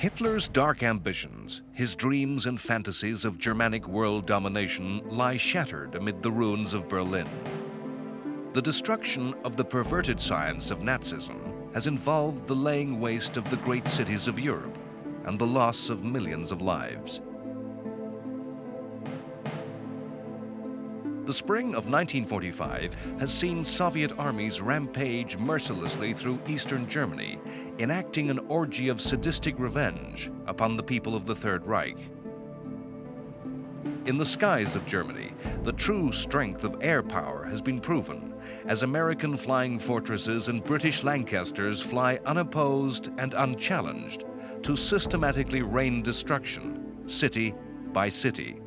Hitler's dark ambitions, his dreams and fantasies of Germanic world domination lie shattered amid the ruins of Berlin. The destruction of the perverted science of Nazism has involved the laying waste of the great cities of Europe and the loss of millions of lives. The spring of 1945 has seen Soviet armies rampage mercilessly through eastern Germany, enacting an orgy of sadistic revenge upon the people of the Third Reich. In the skies of Germany, the true strength of air power has been proven, as American flying fortresses and British Lancasters fly unopposed and unchallenged to systematically rain destruction, city by city.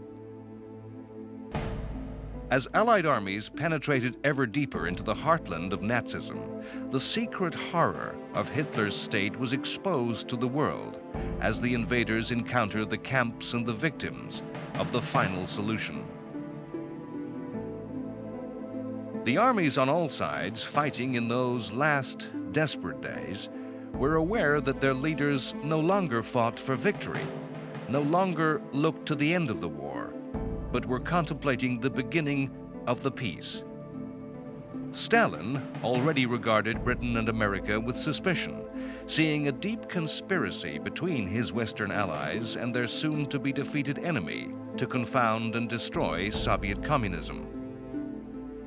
As Allied armies penetrated ever deeper into the heartland of Nazism, the secret horror of Hitler's state was exposed to the world as the invaders encountered the camps and the victims of the final solution. The armies on all sides fighting in those last desperate days were aware that their leaders no longer fought for victory, no longer looked to the end of the war, but were contemplating the beginning of the peace. Stalin already regarded Britain and America with suspicion, seeing a deep conspiracy between his Western allies and their soon-to-be defeated enemy to confound and destroy Soviet communism.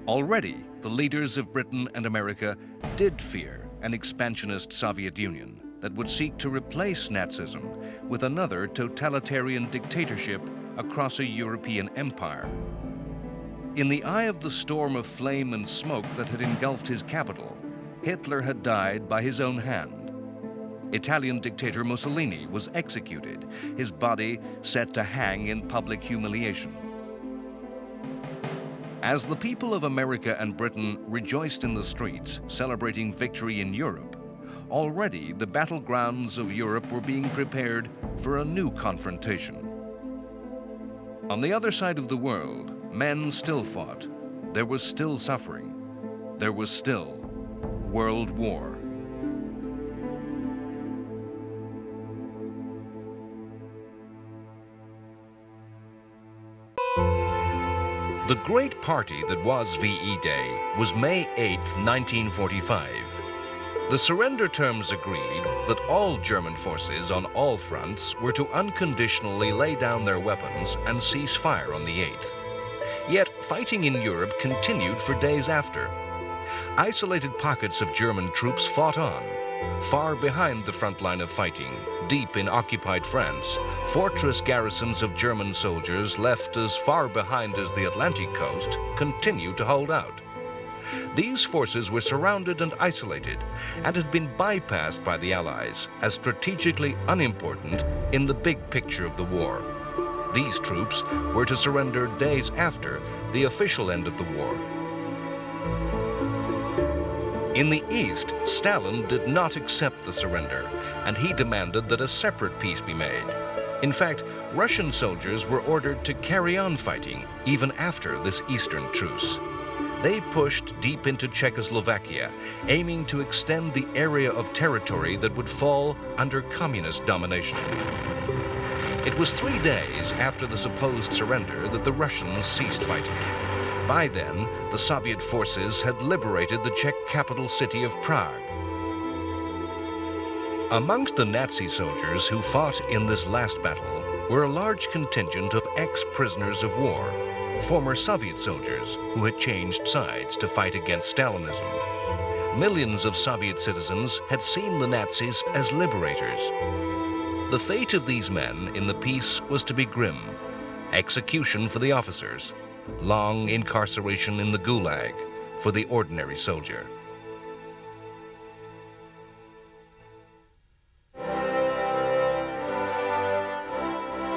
Already, the leaders of Britain and America did fear an expansionist Soviet Union that would seek to replace Nazism with another totalitarian dictatorship across a European empire. In the eye of the storm of flame and smoke that had engulfed his capital, Hitler had died by his own hand. Italian dictator Mussolini was executed, his body set to hang in public humiliation. As the people of America and Britain rejoiced in the streets, celebrating victory in Europe, already the battlegrounds of Europe were being prepared for a new confrontation. On the other side of the world, men still fought. There was still suffering. There was still World War. The great party that was VE Day was May 8, 1945. The surrender terms agreed that all German forces on all fronts were to unconditionally lay down their weapons and cease fire on the 8th. Yet fighting in Europe continued for days after. Isolated pockets of German troops fought on. Far behind the front line of fighting, deep in occupied France, fortress garrisons of German soldiers left as far behind as the Atlantic coast continued to hold out. These forces were surrounded and isolated and had been bypassed by the Allies as strategically unimportant in the big picture of the war. These troops were to surrender days after the official end of the war. In the East, Stalin did not accept the surrender, and he demanded that a separate peace be made. In fact, Russian soldiers were ordered to carry on fighting even after this Eastern truce. They pushed deep into Czechoslovakia, aiming to extend the area of territory that would fall under communist domination. It was 3 days after the supposed surrender that the Russians ceased fighting. By then, the Soviet forces had liberated the Czech capital city of Prague. Amongst the Nazi soldiers who fought in this last battle were a large contingent of ex-prisoners of war, former Soviet soldiers who had changed sides to fight against Stalinism. Millions of Soviet citizens had seen the Nazis as liberators. The fate of these men in the peace was to be grim: execution for the officers, long incarceration in the Gulag for the ordinary soldier.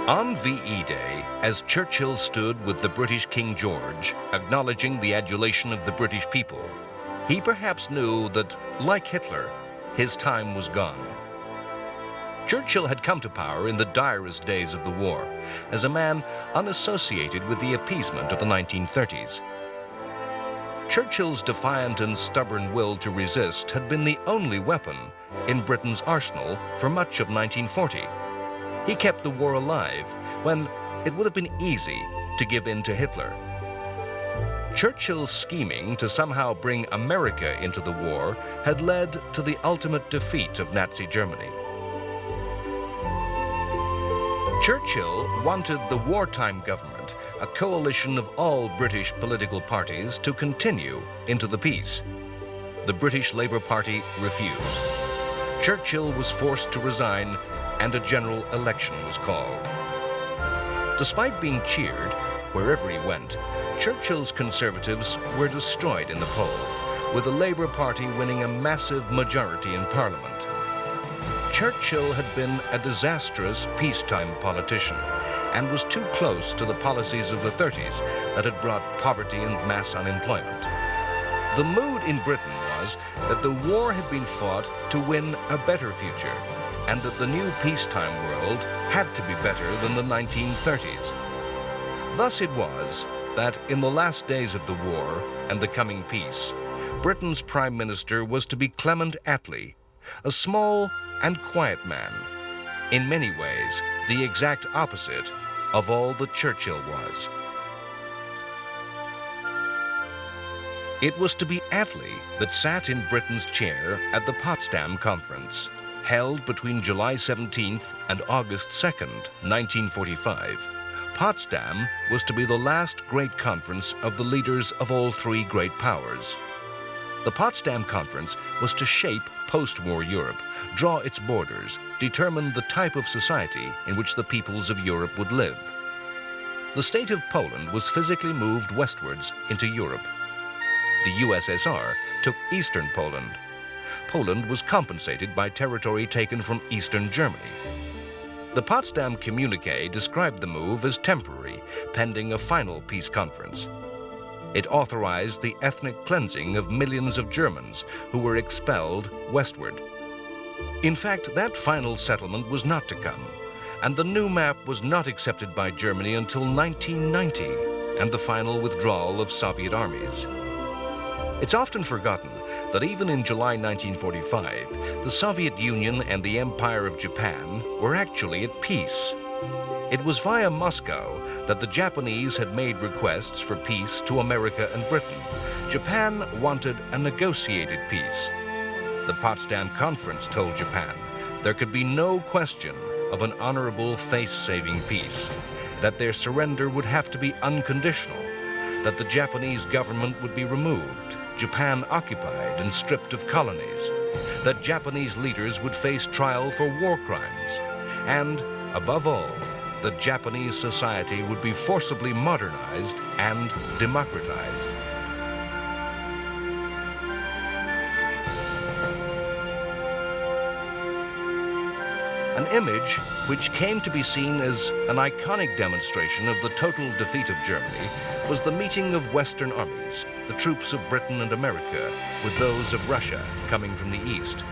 On VE Day, as Churchill stood with the British King George, acknowledging the adulation of the British people, he perhaps knew that, like Hitler, his time was gone. Churchill had come to power in the direst days of the war, as a man unassociated with the appeasement of the 1930s. Churchill's defiant and stubborn will to resist had been the only weapon in Britain's arsenal for much of 1940, He kept the war alive when it would have been easy to give in to Hitler. Churchill's scheming to somehow bring America into the war had led to the ultimate defeat of Nazi Germany. Churchill wanted the wartime government, a coalition of all British political parties, to continue into the peace. The British Labour Party refused. Churchill was forced to resign, and a general election was called. Despite being cheered wherever he went, Churchill's Conservatives were destroyed in the poll, with the Labour Party winning a massive majority in Parliament. Churchill had been a disastrous peacetime politician and was too close to the policies of the 30s that had brought poverty and mass unemployment. The mood in Britain was that the war had been fought to win a better future, and that the new peacetime world had to be better than the 1930s. Thus it was that in the last days of the war and the coming peace, Britain's Prime Minister was to be Clement Attlee, a small and quiet man, in many ways the exact opposite of all that Churchill was. It was to be Attlee that sat in Britain's chair at the Potsdam Conference, held between July 17th and August 2nd, 1945. Potsdam was to be the last great conference of the leaders of all three great powers. The Potsdam Conference was to shape post-war Europe, draw its borders, determine the type of society in which the peoples of Europe would live. The state of Poland was physically moved westwards into Europe. The USSR took eastern Poland. Poland was compensated by territory taken from eastern Germany. The Potsdam Communique described the move as temporary, pending a final peace conference. It authorized the ethnic cleansing of millions of Germans who were expelled westward. In fact, that final settlement was not to come, and the new map was not accepted by Germany until 1990 and the final withdrawal of Soviet armies. It's often forgotten that even in July 1945, the Soviet Union and the Empire of Japan were actually at peace. It was via Moscow that the Japanese had made requests for peace to America and Britain. Japan wanted a negotiated peace. The Potsdam Conference told Japan there could be no question of an honorable, face-saving peace, that their surrender would have to be unconditional, that the Japanese government would be removed, Japan occupied and stripped of colonies, that Japanese leaders would face trial for war crimes, and, above all, that Japanese society would be forcibly modernized and democratized. An image which came to be seen as an iconic demonstration of the total defeat of Germany was the meeting of Western armies, the troops of Britain and America, with those of Russia coming from the east.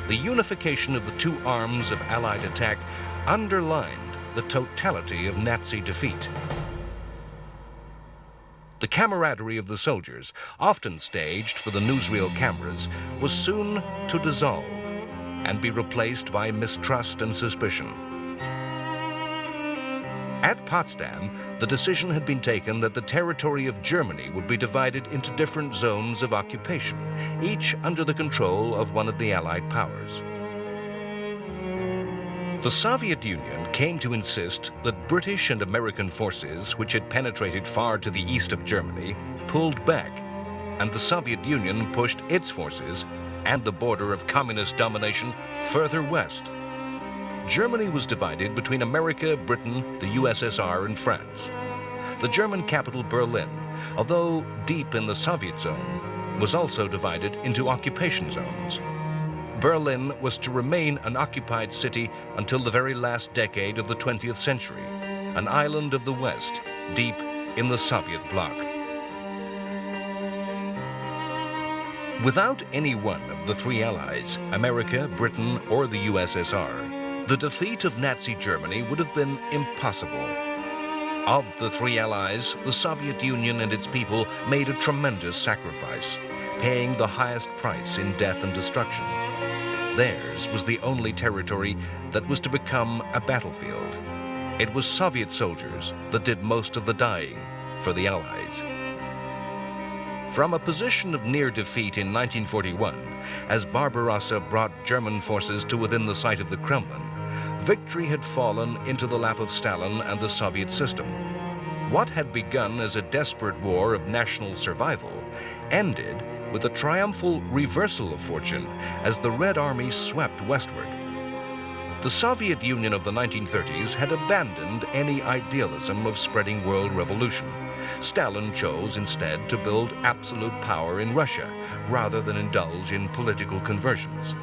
The unification of the two arms of Allied attack underlined the totality of Nazi defeat. The camaraderie of the soldiers, often staged for the newsreel cameras, was soon to dissolve and be replaced by mistrust and suspicion. At Potsdam, the decision had been taken that the territory of Germany would be divided into different zones of occupation, each under the control of one of the Allied powers. The Soviet Union came to insist that British and American forces, which had penetrated far to the east of Germany, pulled back, and the Soviet Union pushed its forces and the border of communist domination further west. Germany was divided between America, Britain, the USSR, and France. The German capital, Berlin, although deep in the Soviet zone, was also divided into occupation zones. Berlin was to remain an occupied city until the very last decade of the 20th century, an island of the West, deep in the Soviet bloc. Without any one of the three allies, America, Britain, or the USSR, the defeat of Nazi Germany would have been impossible. Of the three allies, the Soviet Union and its people made a tremendous sacrifice, paying the highest price in death and destruction. Theirs was the only territory that was to become a battlefield. It was Soviet soldiers that did most of the dying for the Allies. From a position of near defeat in 1941, as Barbarossa brought German forces to within the sight of the Kremlin, victory had fallen into the lap of Stalin and the Soviet system. What had begun as a desperate war of national survival ended with a triumphal reversal of fortune as the Red Army swept westward. The Soviet Union of the 1930s had abandoned any idealism of spreading world revolution. Stalin chose instead to build absolute power in Russia rather than indulge in political conversions.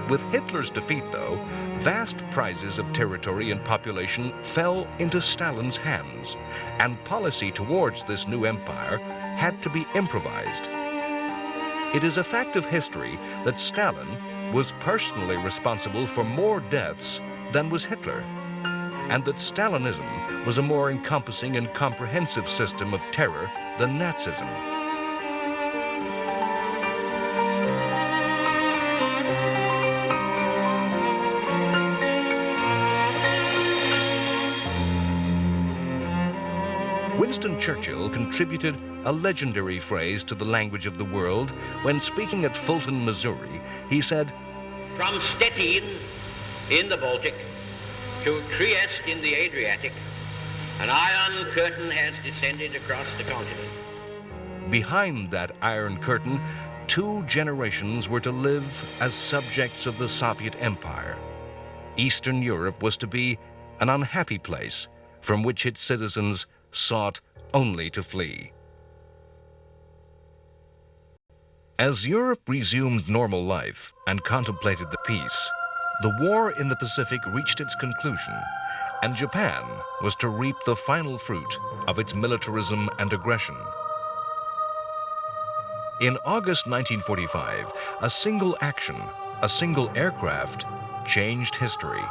With Hitler's defeat, though, vast prizes of territory and population fell into Stalin's hands, and policy towards this new empire had to be improvised. It is a fact of history that Stalin was personally responsible for more deaths than was Hitler, and that Stalinism was a more encompassing and comprehensive system of terror than Nazism. Winston Churchill contributed a legendary phrase to the language of the world when speaking at Fulton, Missouri. He said, "From Stettin in the Baltic to Trieste in the Adriatic, an iron curtain has descended across the continent." Behind that iron curtain, 2 generations were to live as subjects of the Soviet Empire. Eastern Europe was to be an unhappy place from which its citizens sought only to flee. As Europe resumed normal life and contemplated the peace, the war in the Pacific reached its conclusion, and Japan was to reap the final fruit of its militarism and aggression. In August 1945, a single action, a single aircraft, changed history.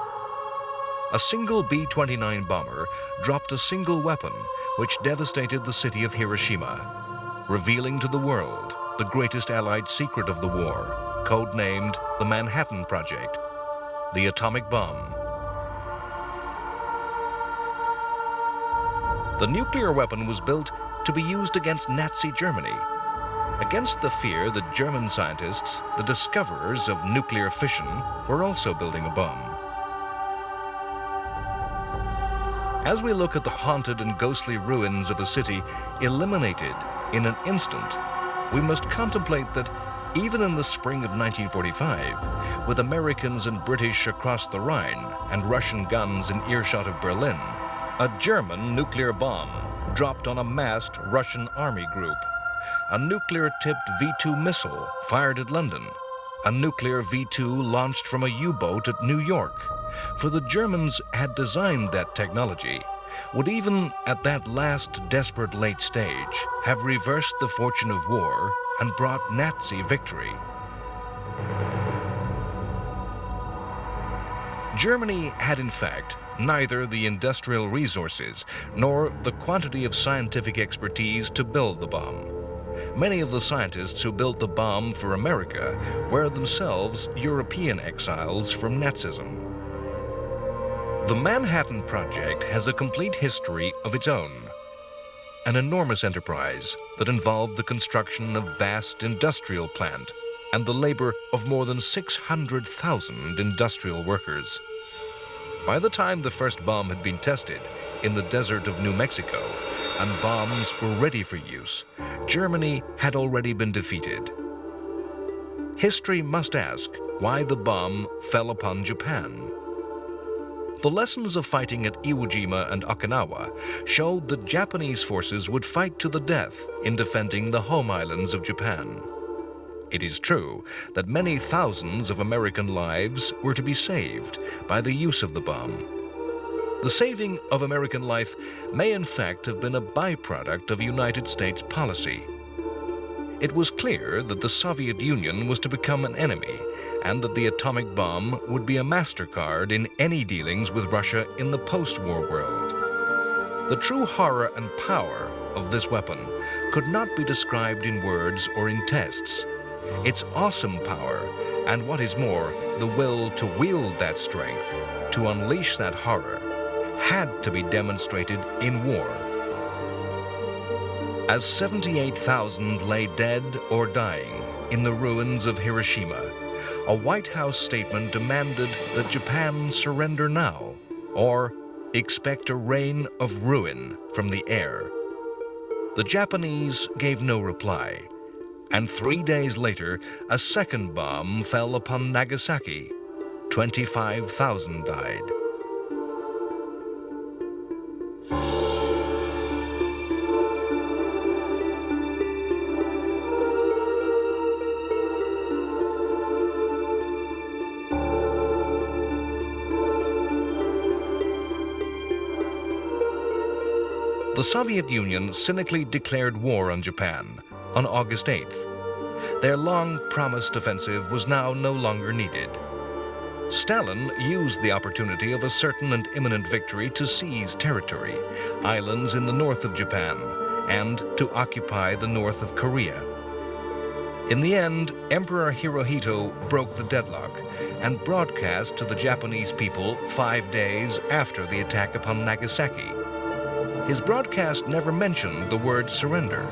A single B-29 bomber dropped a single weapon which devastated the city of Hiroshima, revealing to the world the greatest Allied secret of the war, codenamed the Manhattan Project, the atomic bomb. The nuclear weapon was built to be used against Nazi Germany, against the fear that German scientists, the discoverers of nuclear fission, were also building a bomb. As we look at the haunted and ghostly ruins of a city eliminated in an instant, we must contemplate that even in the spring of 1945, with Americans and British across the Rhine and Russian guns in earshot of Berlin, a German nuclear bomb dropped on a massed Russian army group, a nuclear-tipped V-2 missile fired at London, a nuclear V-2 launched from a U-boat at New York. For the Germans had designed that technology, would even at that last desperate late stage have reversed the fortune of war and brought Nazi victory. Germany had in fact neither the industrial resources nor the quantity of scientific expertise to build the bomb. Many of the scientists who built the bomb for America were themselves European exiles from Nazism. The Manhattan Project has a complete history of its own. An enormous enterprise that involved the construction of vast industrial plant and the labor of more than 600,000 industrial workers. By the time the first bomb had been tested in the desert of New Mexico and bombs were ready for use, Germany had already been defeated. History must ask why the bomb fell upon Japan. The lessons of fighting at Iwo Jima and Okinawa showed that Japanese forces would fight to the death in defending the home islands of Japan. It is true that many thousands of American lives were to be saved by the use of the bomb. The saving of American life may in fact have been a byproduct of United States policy. It was clear that the Soviet Union was to become an enemy and that the atomic bomb would be a MasterCard in any dealings with Russia in the post-war world. The true horror and power of this weapon could not be described in words or in tests. Its awesome power and what is more, the will to wield that strength, to unleash that horror, had to be demonstrated in war. As 78,000 lay dead or dying in the ruins of Hiroshima, a White House statement demanded that Japan surrender now, or expect a rain of ruin from the air. The Japanese gave no reply, and 3 days later, a second bomb fell upon Nagasaki. 25,000 died. The Soviet Union cynically declared war on Japan on August 8th. Their long-promised offensive was now no longer needed. Stalin used the opportunity of a certain and imminent victory to seize territory, islands in the north of Japan, and to occupy the north of Korea. In the end, Emperor Hirohito broke the deadlock and broadcast to the Japanese people 5 days after the attack upon Nagasaki. His broadcast never mentioned the word surrender.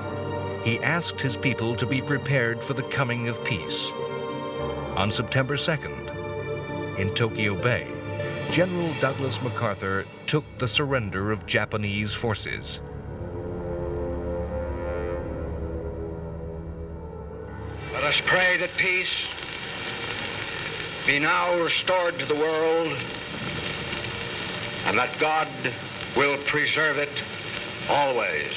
He asked his people to be prepared for the coming of peace. On September 2nd, in Tokyo Bay, General Douglas MacArthur took the surrender of Japanese forces. Let us pray that peace be now restored to the world, and that God will preserve it always.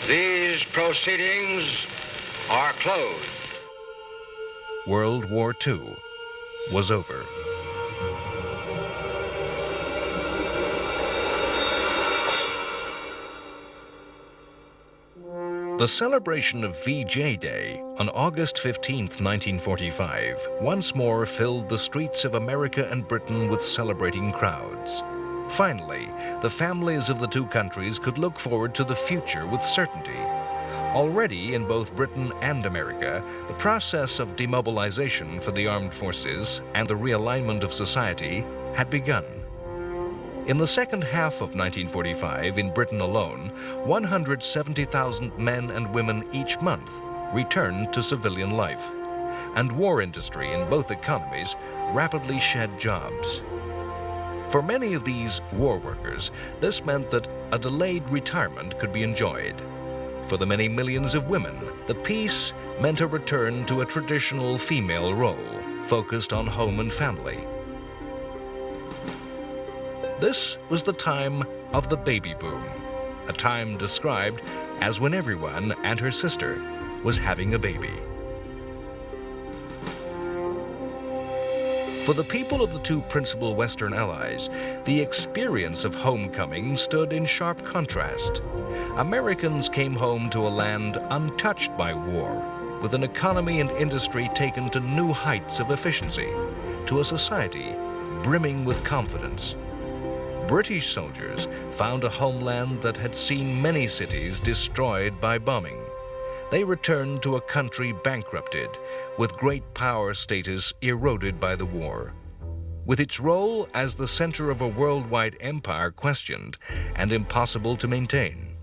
These proceedings are closed. World War II was over. The celebration of VJ Day on August 15, 1945, once more filled the streets of America and Britain with celebrating crowds. Finally, the families of the two countries could look forward to the future with certainty. Already in both Britain and America, the process of demobilization for the armed forces and the realignment of society had begun. In the second half of 1945, in Britain alone, 170,000 men and women each month returned to civilian life, and war industry in both economies rapidly shed jobs. For many of these war workers, this meant that a delayed retirement could be enjoyed. For the many millions of women, the peace meant a return to a traditional female role, focused on home and family. This was the time of the baby boom, a time described as when everyone and her sister was having a baby. For the people of the two principal Western allies, the experience of homecoming stood in sharp contrast. Americans came home to a land untouched by war, with an economy and industry taken to new heights of efficiency, to a society brimming with confidence. British soldiers found a homeland that had seen many cities destroyed by bombing. They returned to a country bankrupted, with great power status eroded by the war, with its role as the center of a worldwide empire questioned and impossible to maintain.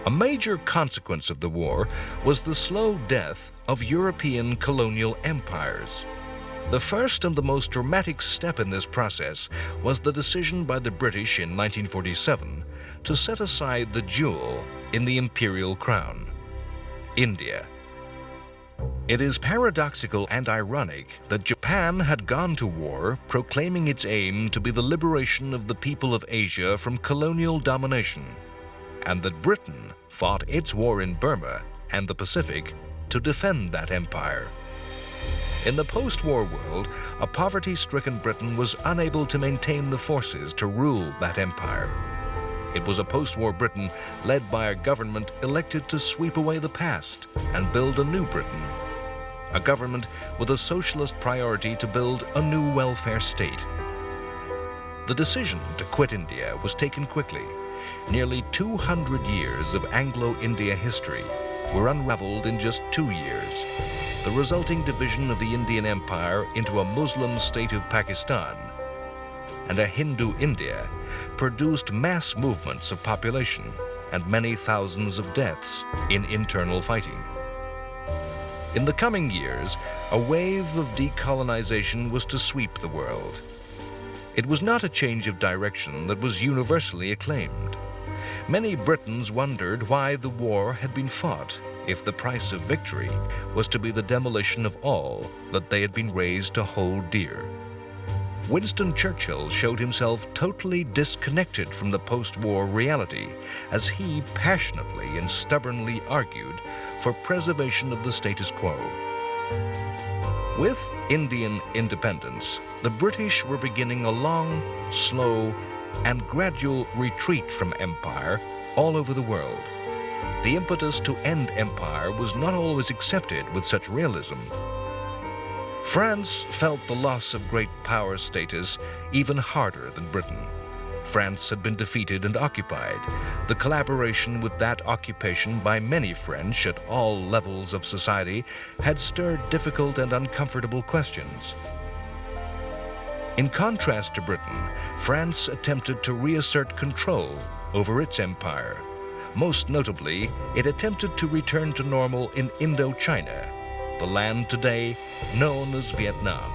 A major consequence of the war was the slow death of European colonial empires. The first and the most dramatic step in this process was the decision by the British in 1947 to set aside the jewel in the imperial crown, India. It is paradoxical and ironic that Japan had gone to war proclaiming its aim to be the liberation of the people of Asia from colonial domination, and that Britain fought its war in Burma and the Pacific to defend that empire. In the post-war world, a poverty-stricken Britain was unable to maintain the forces to rule that empire. It was a post-war Britain led by a government elected to sweep away the past and build a new Britain. A government with a socialist priority to build a new welfare state. The decision to quit India was taken quickly. Nearly 200 years of Anglo-India history, were unraveled in just 2 years. The resulting division of the Indian Empire into a Muslim state of Pakistan and a Hindu India produced mass movements of population and many thousands of deaths in internal fighting. In the coming years, a wave of decolonization was to sweep the world. It was not a change of direction that was universally acclaimed. Many Britons wondered why the war had been fought if the price of victory was to be the demolition of all that they had been raised to hold dear. Winston Churchill showed himself totally disconnected from the post-war reality as he passionately and stubbornly argued for preservation of the status quo. With Indian independence, the British were beginning a long, slow, and gradual retreat from empire all over the world. The impetus to end empire was not always accepted with such realism. France felt the loss of great power status even harder than Britain. France had been defeated and occupied. The collaboration with that occupation by many French at all levels of society had stirred difficult and uncomfortable questions. In contrast to Britain, France attempted to reassert control over its empire. Most notably, it attempted to return to normal in Indochina, the land today known as Vietnam.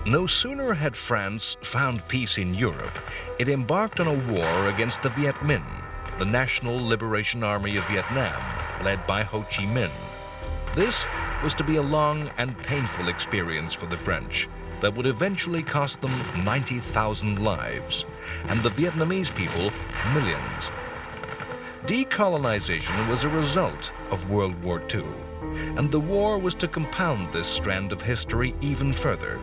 No sooner had France found peace in Europe, it embarked on a war against the Viet Minh, the National Liberation Army of Vietnam, led by Ho Chi Minh. This was to be a long and painful experience for the French that would eventually cost them 90,000 lives, and the Vietnamese people millions. Decolonization was a result of World War II, and the war was to compound this strand of history even further.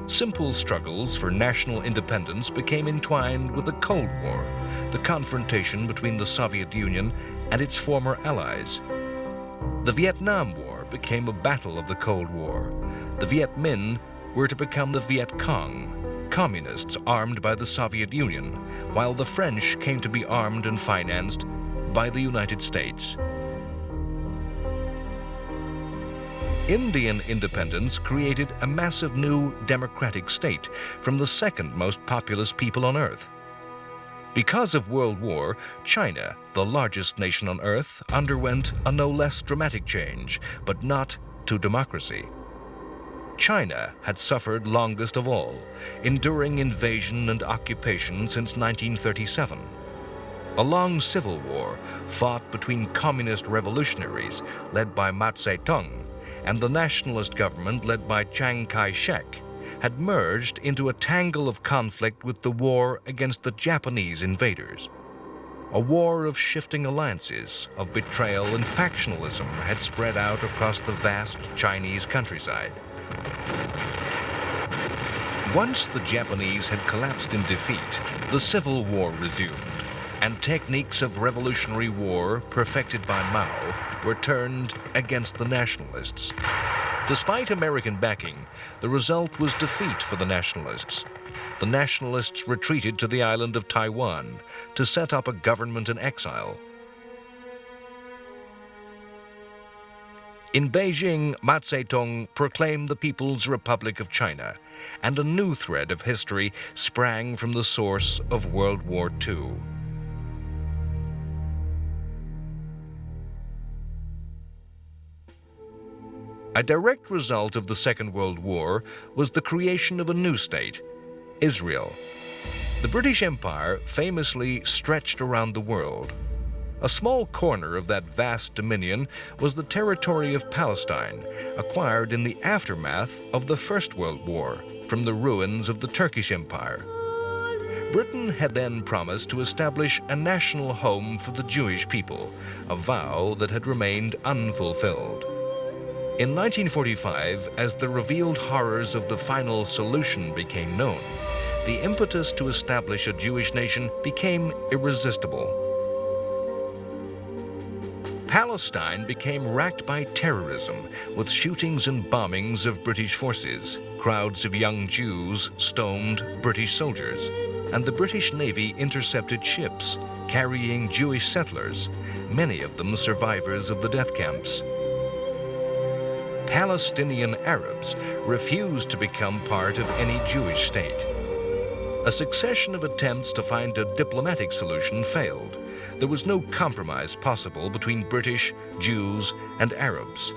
Simple struggles for national independence became entwined with the Cold War, the confrontation between the Soviet Union and its former allies. The Vietnam War became a battle of the Cold War. The Viet Minh were to become the Viet Cong, communists armed by the Soviet Union, while the French came to be armed and financed by the United States. Indian independence created a massive new democratic state from the second most populous people on Earth. Because of World War, China, the largest nation on Earth, underwent a no less dramatic change, but not to democracy. China had suffered longest of all, enduring invasion and occupation since 1937. A long civil war fought between communist revolutionaries led by Mao Zedong and the nationalist government led by Chiang Kai-shek had merged into a tangle of conflict with the war against the Japanese invaders. A war of shifting alliances, of betrayal and factionalism had spread out across the vast Chinese countryside. Once the Japanese had collapsed in defeat, the Civil War resumed, and techniques of revolutionary war perfected by Mao were turned against the nationalists. Despite American backing, the result was defeat for the nationalists. The nationalists retreated to the island of Taiwan to set up a government in exile. In Beijing, Mao Zedong proclaimed the People's Republic of China, and a new thread of history sprang from the source of World War II. A direct result of the Second World War was the creation of a new state, Israel. The British Empire famously stretched around the world. A small corner of that vast dominion was the territory of Palestine, acquired in the aftermath of the First World War from the ruins of the Turkish Empire. Britain had then promised to establish a national home for the Jewish people, a vow that had remained unfulfilled. In 1945, as the revealed horrors of the final solution became known, the impetus to establish a Jewish nation became irresistible. Palestine became racked by terrorism, with shootings and bombings of British forces. Crowds of young Jews stoned British soldiers. and the British Navy intercepted ships carrying Jewish settlers, many of them survivors of the death camps. Palestinian Arabs refused to become part of any Jewish state. A succession of attempts to find a diplomatic solution failed. There was no compromise possible between British, Jews, and Arabs.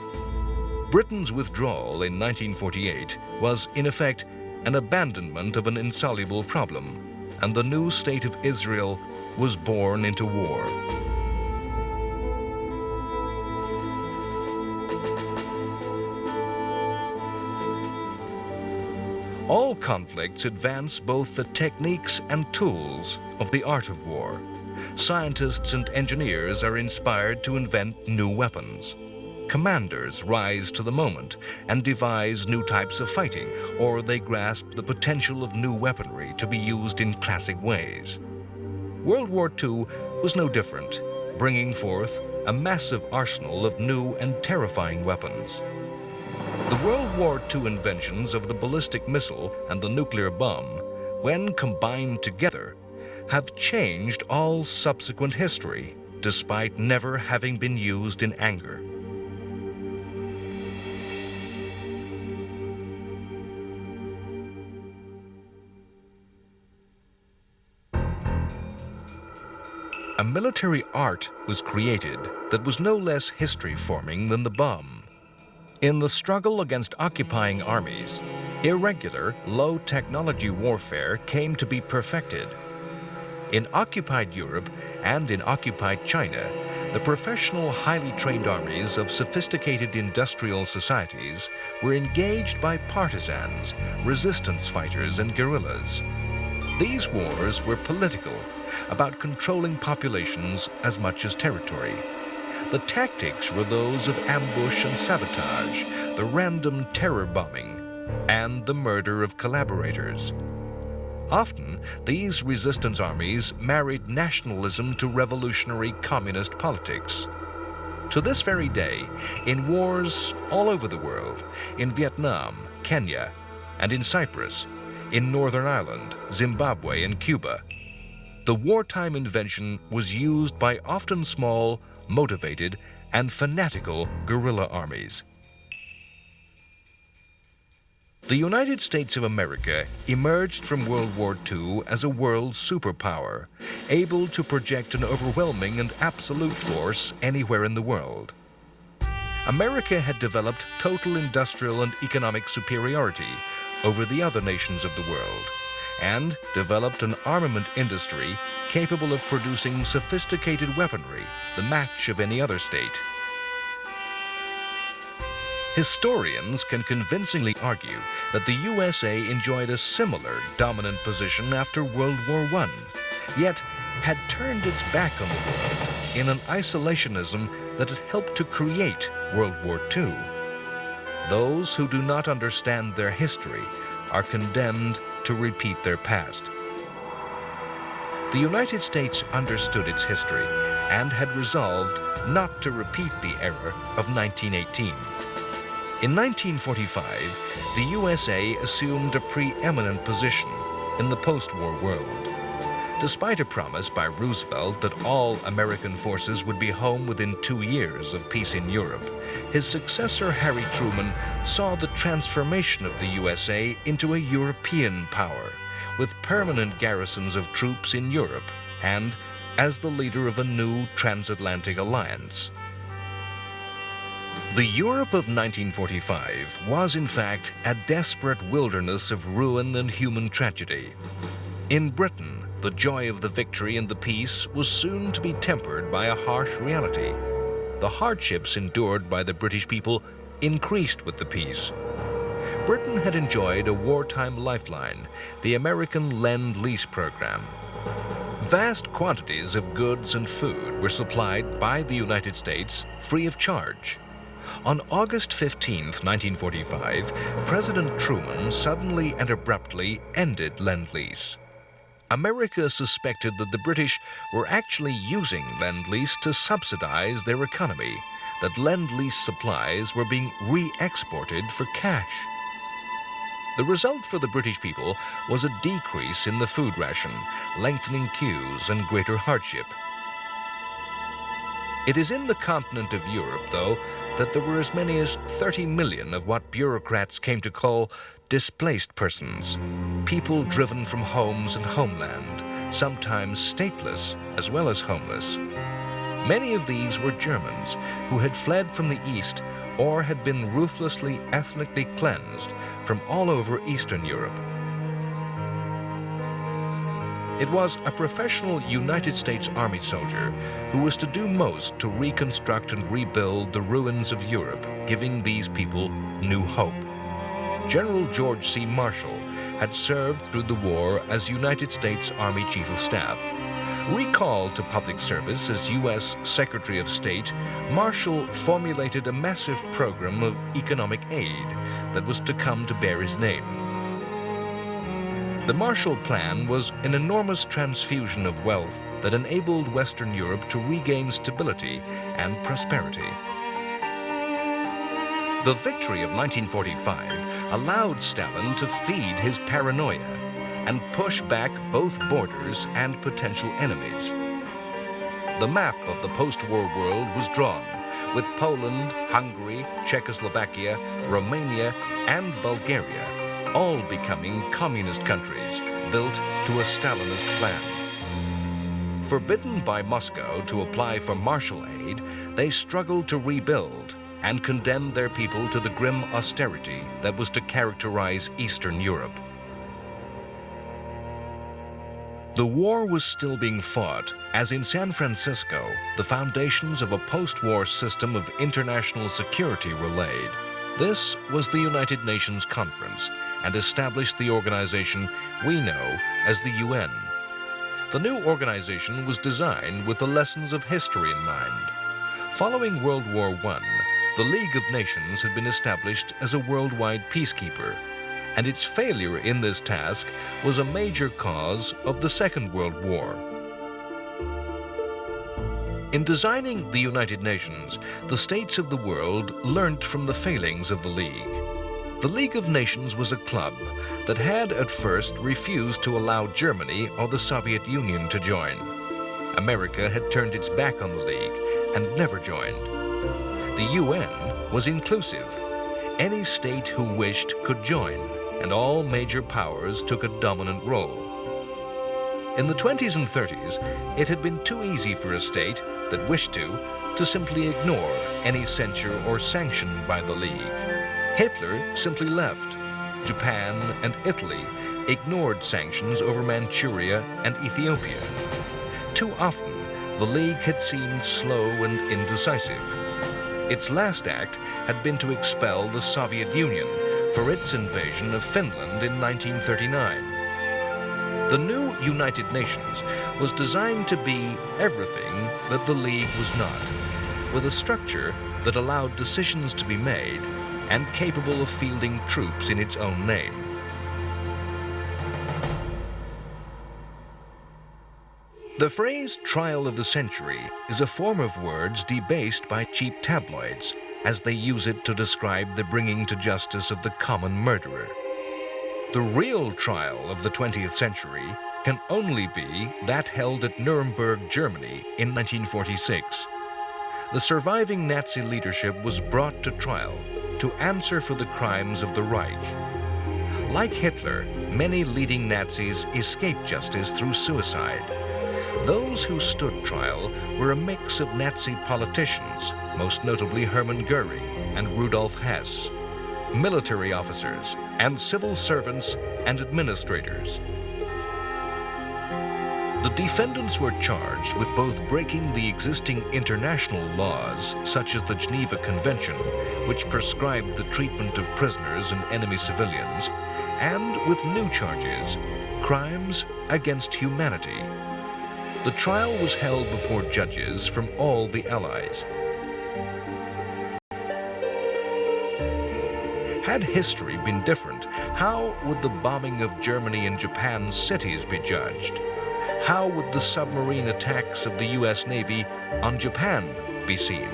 Britain's withdrawal in 1948 was, in effect, an abandonment of an insoluble problem, and the new state of Israel was born into war. All conflicts advance both the techniques and tools of the art of war. Scientists and engineers are inspired to invent new weapons. Commanders rise to the moment and devise new types of fighting, or they grasp the potential of new weaponry to be used in classic ways. World War II was no different, bringing forth a massive arsenal of new and terrifying weapons. The World War II inventions of the ballistic missile and the nuclear bomb, when combined together, have changed all subsequent history, despite never having been used in anger. A military art was created that was no less history-forming than the bomb. In the struggle against occupying armies, irregular, low-technology warfare came to be perfected. In occupied Europe and in occupied China, the professional, highly trained armies of sophisticated industrial societies were engaged by partisans, resistance fighters, and guerrillas. These wars were political, about controlling populations as much as territory. The tactics were those of ambush and sabotage, the random terror bombing, and the murder of collaborators. Often, these resistance armies married nationalism to revolutionary communist politics. To this very day, in wars all over the world, in Vietnam, Kenya, and in Cyprus, in Northern Ireland, Zimbabwe, and Cuba, the wartime invention was used by often small, motivated, and fanatical guerrilla armies. The United States of America emerged from World War II as a world superpower, able to project an overwhelming and absolute force anywhere in the world. America had developed total industrial and economic superiority over the other nations of the world, and developed an armament industry capable of producing sophisticated weaponry, the match of any other state. Historians can convincingly argue that the USA enjoyed a similar dominant position after World War I, yet had turned its back on the world in an isolationism that had helped to create World War II. Those who do not understand their history are condemned to repeat their past. The United States understood its history and had resolved not to repeat the error of 1918. In 1945, the USA assumed a preeminent position in the post-war world. Despite a promise by Roosevelt that all American forces would be home within 2 years of peace in Europe, his successor Harry Truman saw the transformation of the USA into a European power, with permanent garrisons of troops in Europe and as the leader of a new transatlantic alliance. The Europe of 1945 was, in fact, a desperate wilderness of ruin and human tragedy. In Britain, the joy of the victory and the peace was soon to be tempered by a harsh reality. The hardships endured by the British people increased with the peace. Britain had enjoyed a wartime lifeline, the American Lend-Lease program. Vast quantities of goods and food were supplied by the United States free of charge. On August 15, 1945, President Truman suddenly and abruptly ended Lend-Lease. America suspected that the British were actually using Lend-Lease to subsidize their economy, that Lend-Lease supplies were being re-exported for cash. The result for the British people was a decrease in the food ration, lengthening queues and greater hardship. It is in the continent of Europe, though, that there were as many as 30 million of what bureaucrats came to call displaced persons, people driven from homes and homeland, sometimes stateless as well as homeless. Many of these were Germans who had fled from the East or had been ruthlessly ethnically cleansed from all over Eastern Europe. It was a professional United States Army soldier who was to do most to reconstruct and rebuild the ruins of Europe, giving these people new hope. General George C. Marshall had served through the war as United States Army Chief of Staff. Recalled to public service as U.S. Secretary of State, Marshall formulated a massive program of economic aid that was to come to bear his name. The Marshall Plan was an enormous transfusion of wealth that enabled Western Europe to regain stability and prosperity. The victory of 1945 allowed Stalin to feed his paranoia and push back both borders and potential enemies. The map of the post-war world was drawn, with Poland, Hungary, Czechoslovakia, Romania, and Bulgaria all becoming communist countries built to a Stalinist plan. Forbidden by Moscow to apply for Marshall aid, they struggled to rebuild and condemned their people to the grim austerity that was to characterize Eastern Europe. The war was still being fought, as in San Francisco, the foundations of a post-war system of international security were laid. This was the United Nations Conference, and established the organization we know as the UN. The new organization was designed with the lessons of history in mind. Following World War I, the League of Nations had been established as a worldwide peacekeeper, and its failure in this task was a major cause of the Second World War. In designing the United Nations, the states of the world learnt from the failings of the League. The League of Nations was a club that had at first refused to allow Germany or the Soviet Union to join. America had turned its back on the League and never joined. The UN was inclusive. Any state who wished could join, and all major powers took a dominant role. In the 20s and 30s, it had been too easy for a state that wished to simply ignore any censure or sanction by the League. Hitler simply left. Japan and Italy ignored sanctions over Manchuria and Ethiopia. Too often, the League had seemed slow and indecisive. Its last act had been to expel the Soviet Union for its invasion of Finland in 1939. The new United Nations was designed to be everything that the League was not, with a structure that allowed decisions to be made and capable of fielding troops in its own name. The phrase trial of the century is a form of words debased by cheap tabloids as they use it to describe the bringing to justice of the common murderer. The real trial of the 20th century can only be that held at Nuremberg, Germany in 1946. The surviving Nazi leadership was brought to trial to answer for the crimes of the Reich. Like Hitler, many leading Nazis escaped justice through suicide. Those who stood trial were a mix of Nazi politicians, most notably Hermann Goering and Rudolf Hess, military officers, and civil servants and administrators. The defendants were charged with both breaking the existing international laws, such as the Geneva Convention, which prescribed the treatment of prisoners and enemy civilians, and with new charges, crimes against humanity. The trial was held before judges from all the Allies. Had history been different, how would the bombing of Germany and Japan's cities be judged? How would the submarine attacks of the U.S. Navy on Japan be seen?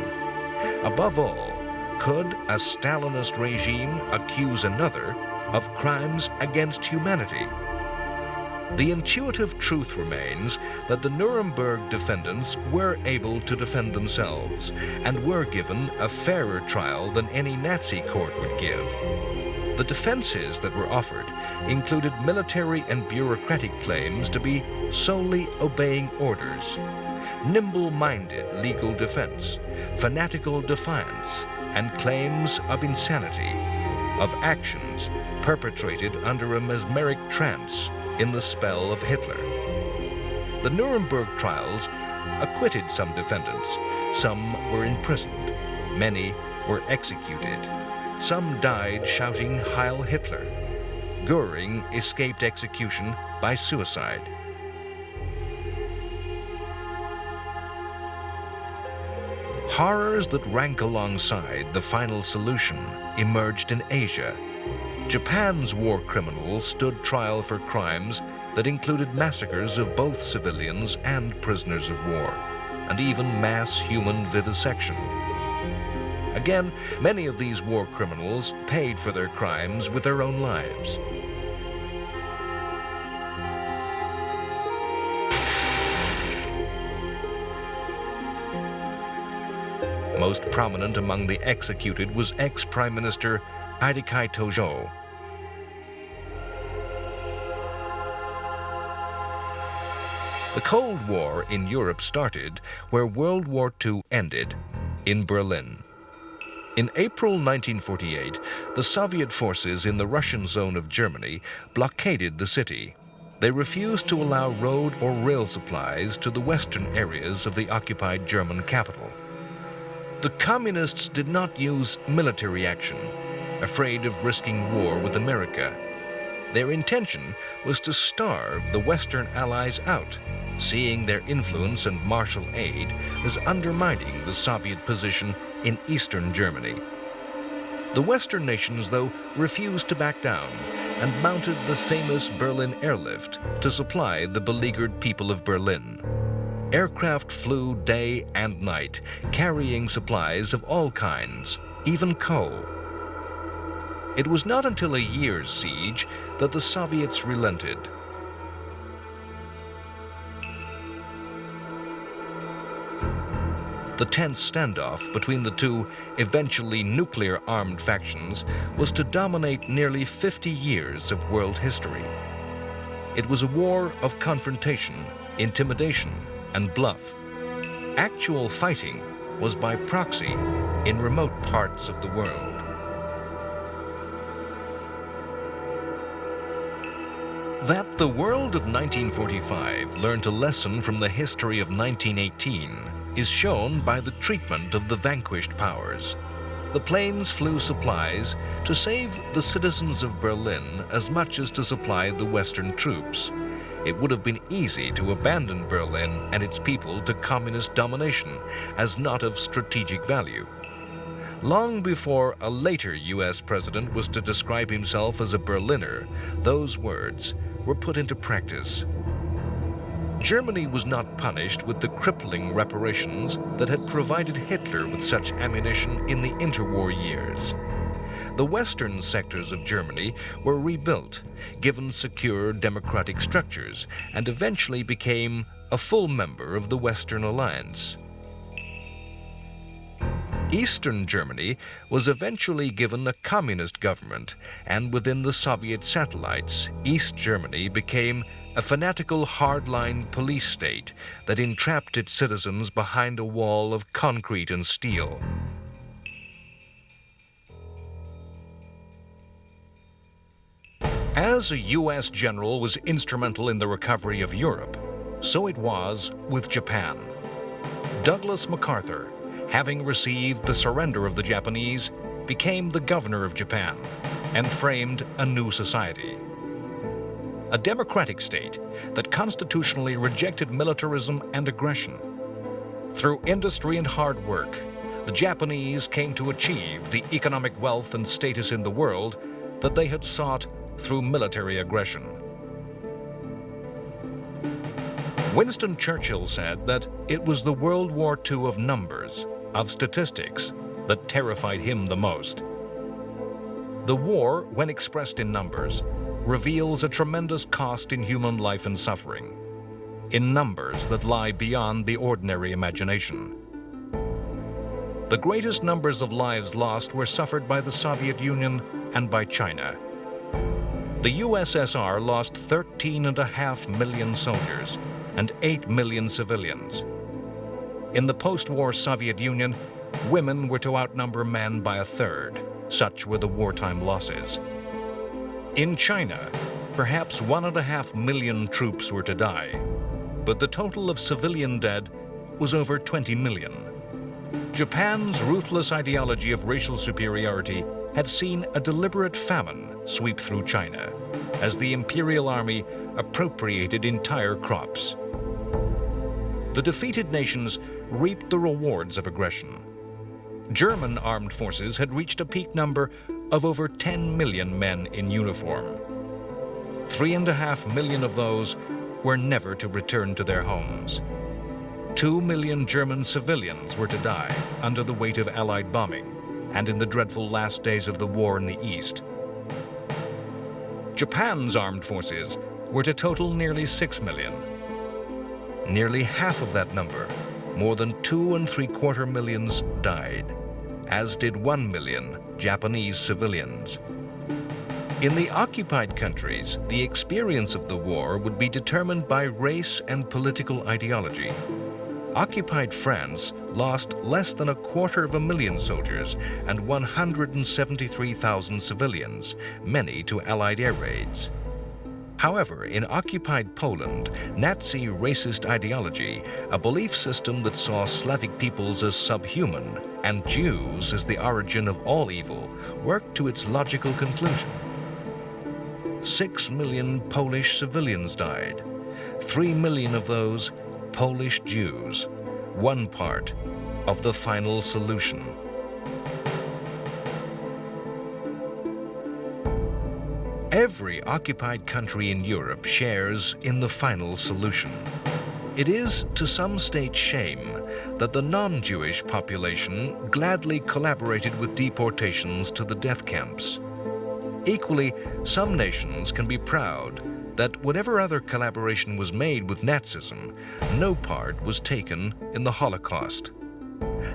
Above all, could a Stalinist regime accuse another of crimes against humanity. The intuitive truth remains that the Nuremberg defendants were able to defend themselves and were given a fairer trial than any Nazi court would give. The defenses that were offered included military and bureaucratic claims to be solely obeying orders, nimble-minded legal defense, fanatical defiance, and claims of insanity, of actions perpetrated under a mesmeric trance in the spell of Hitler. The Nuremberg trials acquitted some defendants. Some were imprisoned. Many were executed. Some died shouting Heil Hitler. Goering escaped execution by suicide. Horrors that rank alongside the final solution emerged in Asia. Japan's war criminals stood trial for crimes that included massacres of both civilians and prisoners of war, and even mass human vivisection. Again, many of these war criminals paid for their crimes with their own lives. Most prominent among the executed was ex-Prime Minister Aidekai Tojo. The Cold War in Europe started where World War II ended, in Berlin. In April 1948, the Soviet forces in the Russian zone of Germany blockaded the city. They refused to allow road or rail supplies to the western areas of the occupied German capital. The communists did not use military action, afraid of risking war with America. Their intention was to starve the Western Allies out, seeing their influence and martial aid as undermining the Soviet position in eastern Germany. The Western nations, though, refused to back down and mounted the famous Berlin airlift to supply the beleaguered people of Berlin. Aircraft flew day and night, carrying supplies of all kinds, even coal. It was not until a year's siege that the Soviets relented. The tense standoff between the two eventually nuclear-armed factions was to dominate nearly 50 years of world history. It was a war of confrontation, intimidation, and bluff. Actual fighting was by proxy in remote parts of the world. That the world of 1945 learned a lesson from the history of 1918 is shown by the treatment of the vanquished powers. The planes flew supplies to save the citizens of Berlin as much as to supply the Western troops. It would have been easy to abandon Berlin and its people to communist domination as not of strategic value. Long before a later U.S. president was to describe himself as a Berliner, those words were put into practice. Germany was not punished with the crippling reparations that had provided Hitler with such ammunition in the interwar years. The western sectors of Germany were rebuilt, given secure democratic structures, and eventually became a full member of the Western Alliance. Eastern Germany was eventually given a communist government, and within the Soviet satellites, East Germany became a fanatical hardline police state that entrapped its citizens behind a wall of concrete and steel. As a U.S. general was instrumental in the recovery of Europe, so it was with Japan. Douglas MacArthur, having received the surrender of the Japanese, became the governor of Japan and framed a new society. A democratic state that constitutionally rejected militarism and aggression. Through industry and hard work, the Japanese came to achieve the economic wealth and status in the world that they had sought through military aggression. Winston Churchill said that it was the World War II of numbers, of statistics, that terrified him the most. The war, when expressed in numbers, reveals a tremendous cost in human life and suffering, in numbers that lie beyond the ordinary imagination. The greatest numbers of lives lost were suffered by the Soviet Union and by China. The USSR lost 13.5 million soldiers and 8 million civilians. In the post-war Soviet Union, women were to outnumber men by a third. Such were the wartime losses. In China, perhaps 1.5 million troops were to die, but the total of civilian dead was over 20 million. Japan's ruthless ideology of racial superiority had seen a deliberate famine sweep through China as the imperial army appropriated entire crops. The defeated nations reaped the rewards of aggression. German armed forces had reached a peak number of over 10 million men in uniform. 3.5 million of those were never to return to their homes. 2 million German civilians were to die under the weight of Allied bombing and in the dreadful last days of the war in the East. Japan's armed forces were to total nearly 6 million. Nearly half of that number, more than 2.75 million, died, as did 1 million Japanese civilians. In the occupied countries, the experience of the war would be determined by race and political ideology. Occupied France lost less than 250,000 soldiers and 173,000 civilians, many to Allied air raids. However, in occupied Poland, Nazi racist ideology, a belief system that saw Slavic peoples as subhuman and Jews as the origin of all evil, worked to its logical conclusion. 6 million Polish civilians died, 3 million of those Polish Jews, one part of the final solution. Every occupied country in Europe shares in the final solution. It is, to some states' shame, that the non-Jewish population gladly collaborated with deportations to the death camps. Equally, some nations can be proud that whatever other collaboration was made with Nazism, no part was taken in the Holocaust.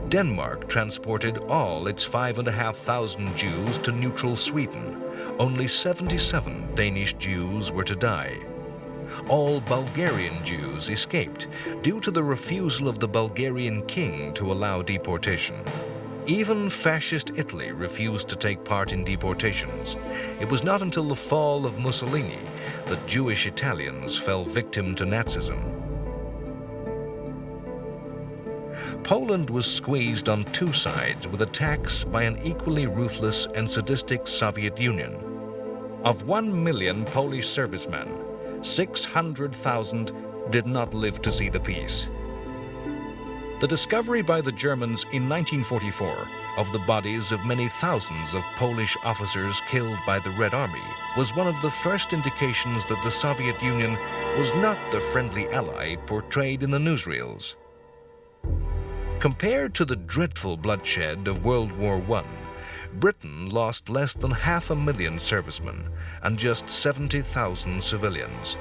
Denmark transported all its 5,500 Jews to neutral Sweden. Only 77 Danish Jews were to die. All Bulgarian Jews escaped due to the refusal of the Bulgarian king to allow deportation. Even fascist Italy refused to take part in deportations. It was not until the fall of Mussolini that Jewish Italians fell victim to Nazism. Poland was squeezed on two sides with attacks by an equally ruthless and sadistic Soviet Union. Of 1 million Polish servicemen, 600,000 did not live to see the peace. The discovery by the Germans in 1944 of the bodies of many thousands of Polish officers killed by the Red Army was one of the first indications that the Soviet Union was not the friendly ally portrayed in the newsreels. Compared to the dreadful bloodshed of World War I, Britain lost less than 500,000 servicemen and just 70,000 civilians.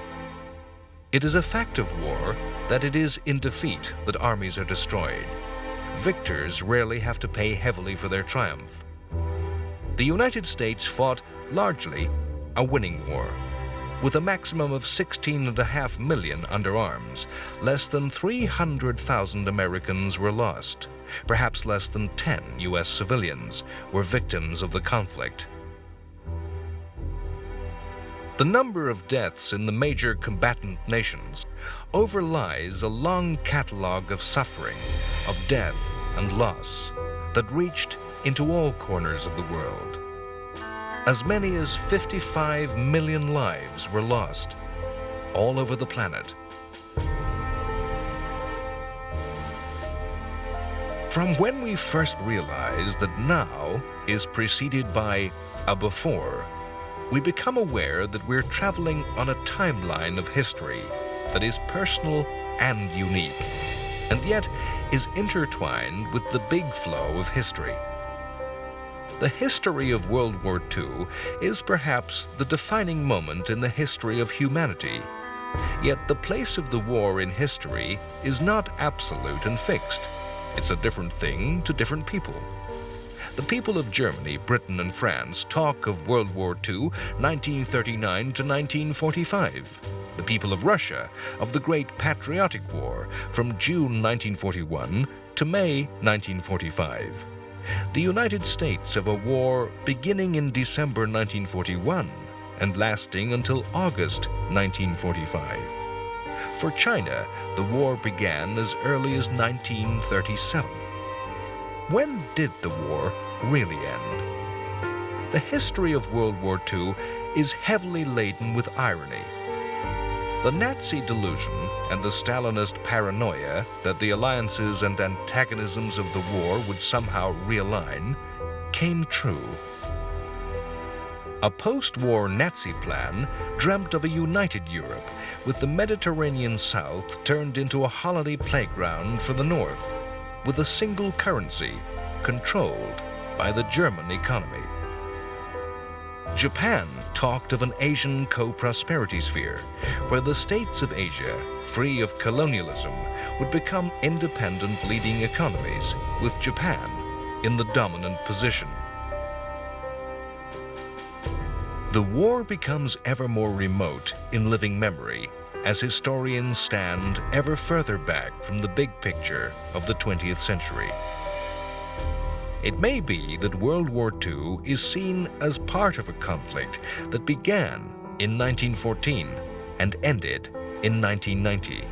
It is a fact of war that it is in defeat that armies are destroyed. Victors rarely have to pay heavily for their triumph. The United States fought largely a winning war. With a maximum of 16.5 million under arms, less than 300,000 Americans were lost. Perhaps less than 10 U.S. civilians were victims of the conflict. The number of deaths in the major combatant nations overlies a long catalogue of suffering, of death and loss that reached into all corners of the world. As many as 55 million lives were lost all over the planet. From when we first realized that now is preceded by a before, we become aware that we're traveling on a timeline of history that is personal and unique, and yet is intertwined with the big flow of history. The history of World War II is perhaps the defining moment in the history of humanity. Yet the place of the war in history is not absolute and fixed. It's a different thing to different people. The people of Germany, Britain, and France talk of World War II, 1939 to 1945. The people of Russia of the Great Patriotic War from June 1941 to May 1945. The United States of a war beginning in December 1941 and lasting until August 1945. For China, the war began as early as 1937. When did the war really end? The history of World War II is heavily laden with irony. The Nazi delusion and the Stalinist paranoia that the alliances and antagonisms of the war would somehow realign came true. A post-war Nazi plan dreamt of a united Europe, with the Mediterranean South turned into a holiday playground for the North, with a single currency controlled by the German economy. Japan talked of an Asian co-prosperity sphere, where the states of Asia, free of colonialism, would become independent leading economies, with Japan in the dominant position. The war becomes ever more remote in living memory as historians stand ever further back from the big picture of the 20th century. It may be that World War II is seen as part of a conflict that began in 1914 and ended in 1990.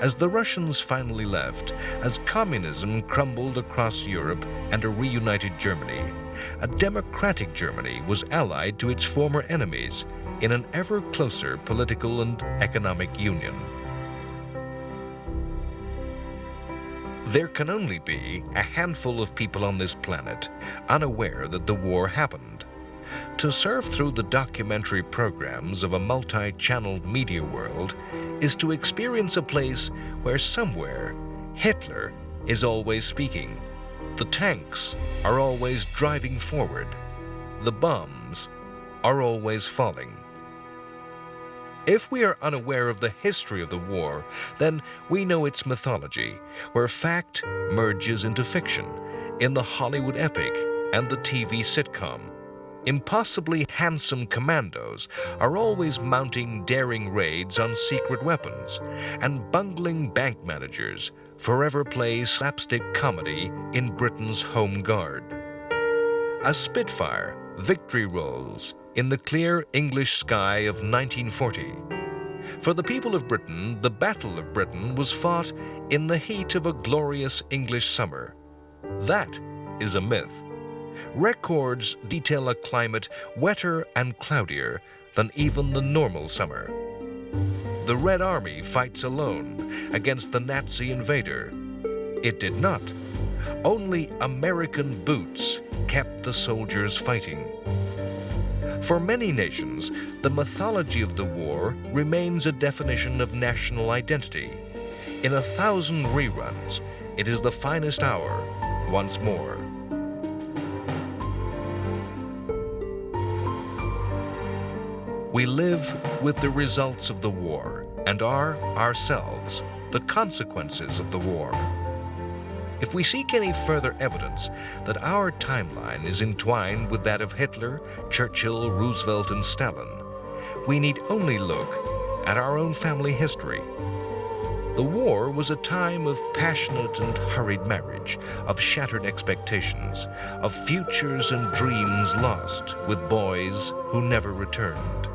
As the Russians finally left, as communism crumbled across Europe and a reunited Germany, a democratic Germany was allied to its former enemies in an ever closer political and economic union. There can only be a handful of people on this planet unaware that the war happened. To surf through the documentary programs of a multi-channeled media world is to experience a place where somewhere Hitler is always speaking, the tanks are always driving forward, the bombs are always falling. If we are unaware of the history of the war, then we know its mythology, where fact merges into fiction, in the Hollywood epic and the TV sitcom. Impossibly handsome commandos are always mounting daring raids on secret weapons, and bungling bank managers forever play slapstick comedy in Britain's Home Guard. A Spitfire victory rolls in the clear English sky of 1940. For the people of Britain, the Battle of Britain was fought in the heat of a glorious English summer. That is a myth. Records detail a climate wetter and cloudier than even the normal summer. The Red Army fights alone against the Nazi invader. It did not. Only American boots kept the soldiers fighting. For many nations, the mythology of the war remains a definition of national identity. In 1,000 reruns, it is the finest hour once more. We live with the results of the war and are, ourselves, the consequences of the war. If we seek any further evidence that our timeline is entwined with that of Hitler, Churchill, Roosevelt, and Stalin, we need only look at our own family history. The war was a time of passionate and hurried marriage, of shattered expectations, of futures and dreams lost with boys who never returned,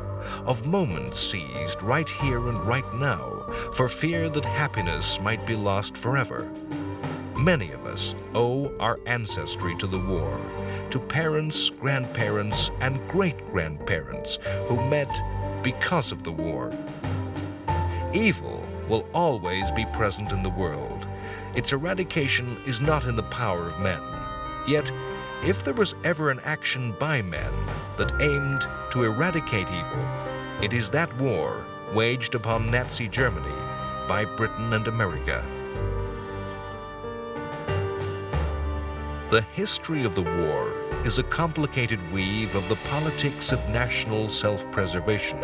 of moments seized right here and right now for fear that happiness might be lost forever. Many of us owe our ancestry to the war, to parents, grandparents, and great-grandparents who met because of the war. Evil will always be present in the world. Its eradication is not in the power of men. Yet, if there was ever an action by men that aimed to eradicate evil, it is that war waged upon Nazi Germany by Britain and America. The history of the war is a complicated weave of the politics of national self-preservation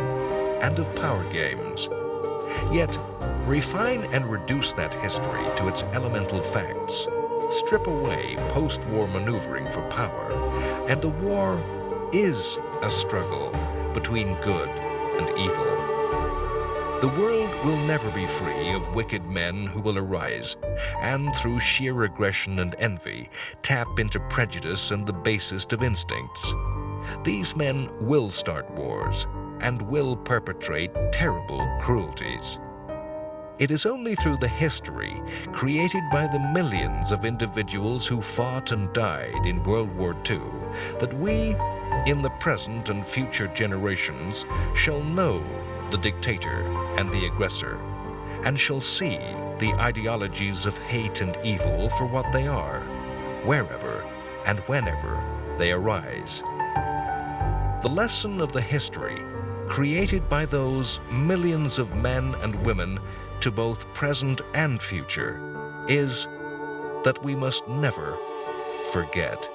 and of power games. Yet, refine and reduce that history to its elemental facts. Strip away post-war maneuvering for power, and a war is a struggle between good and evil. The world will never be free of wicked men who will arise, and through sheer aggression and envy, tap into prejudice and the basest of instincts. These men will start wars, and will perpetrate terrible cruelties. It is only through the history created by the millions of individuals who fought and died in World War II that we, in the present and future generations, shall know the dictator and the aggressor, and shall see the ideologies of hate and evil for what they are, wherever and whenever they arise. The lesson of the history created by those millions of men and women to both present and future is that we must never forget.